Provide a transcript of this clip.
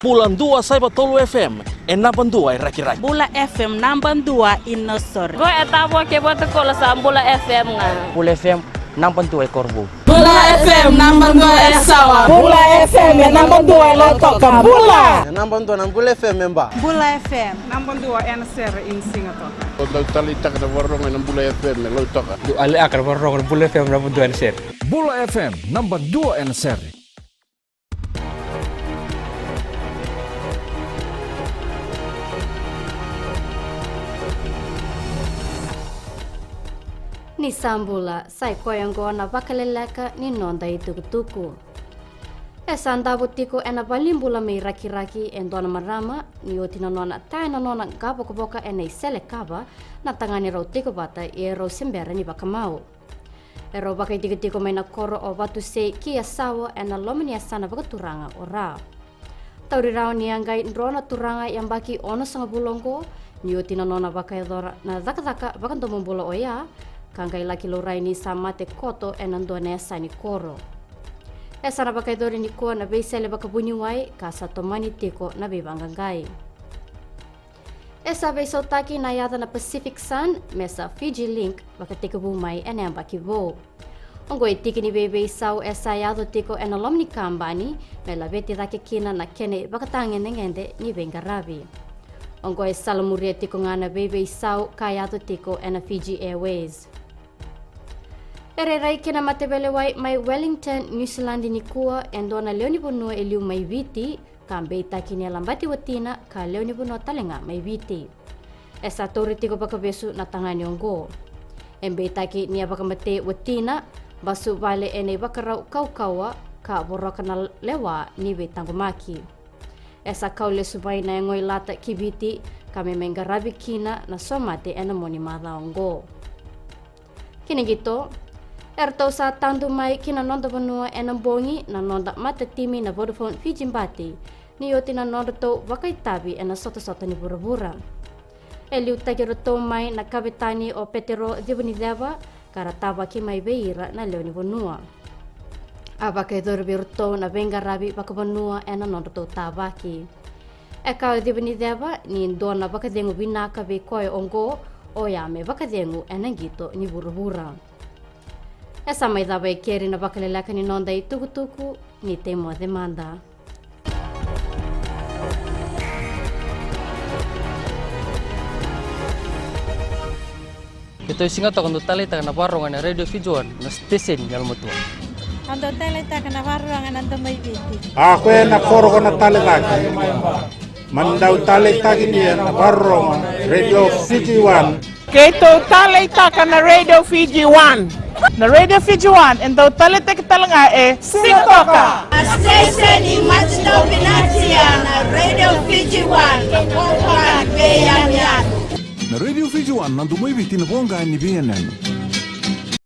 Bulan 2 Tolu FM, 62 Raki-Raki. Bula FM 62 Inosor. Go etabo ke boto kola sa Bula FM nga. Bula FM 62 Korbu. Bula FM 62 Sawa. Bula FM 62 Latoka. Bula. 62 Bula FM memba. Bula FM 62 NSR in Singapore. Kalau tali tak ada warung yang Bula FM lo toka. Du ale akar warung Bula FM 62 NSR. Bula FM 62 NSR. Ni sambula sai koyongo na Vakaleleka ni nonda itukutuku. Sanda butiko ena balimbula me raki-raki endona marama ni otina nona taina nona gabo koboka ena isele kaba na tangani rautiko bata e ro simbera ni bakamau. Ero baka itiko me na koro o batu se kia sawa ena lomani asana baka turanga ora. Tauri rao ni angai ndrona turanga yang baki ono sanga bulongo ni otina nona baka edora na zaka baka ntomumbula oya. Kangai laki lorai ni samate koto enando nesa ni koro. Esa bakai dori ni ko na beisele baka bunyi wai kasa tomani tiko na bebangangai. Esa beiso taki na yada na Pacific Sun mesa Fiji Link baka tiko bumai ene baki vo. Ongoi tiki ni bebe sau esa yado tiko enolom ni kambani mela beti dake kina na kene baka tangen ngende ni bengarabi. Ongoi salamuria tiko ngana bebe sau kayado tiko ena Fiji Airways. Ererai kena matebele wai mai Wellington, New Zealand ni kua endona leoni bunua eliu mai viti kambe takini lambati watina ka leoni bunua talenga mai viti. Esa tori tiko baka besu na tangani ongo. Embe taki ni baka mate watina basu vale ene bakarau kau-kaua ka boroka na lewa ni be tangumaki. Esa kau le subai na ngoi lata kibiti kame mengarabi kina na somate ena moni mada ongo. Kini gitu, erto sa tandu mai kina nonda banua ena bongi na nonda mata timi na Vodafone Fiji Mbati ni oti na nonda to wakai tabi ena soto-soto ni bura-bura. Eliu takiro to mai na kabitani o petero dibuni deba kara taba ki mai beira na leoni banua. Abaka edor birto na benga rabi baka banua ena nonda to tabaki. Eka dibuni deba ni ndona baka dengu binaka be koe ongo o ya me baka dengu ena gito ni bura-bura. Esa mai daba e keri na Vakaleleka ni nonda i tukutuku ni temo demanda. Ito singa to kando talita na warung na Radio Fijuan na station yalmutua. Ando talita kana warungan ando may viti. Ako na koro na talita. Mandau talita kini na warung Radio Fiji 1. Keto talita ka na Radio Fiji 1. Na Radio Fiji 1 and daw talita ka talanga Singapore. Station ni Matchdo Binatia na Radio Fiji 1. Kapokan Beyan. Na Radio Fiji 1 nandu mai viti na bonga ni BNN.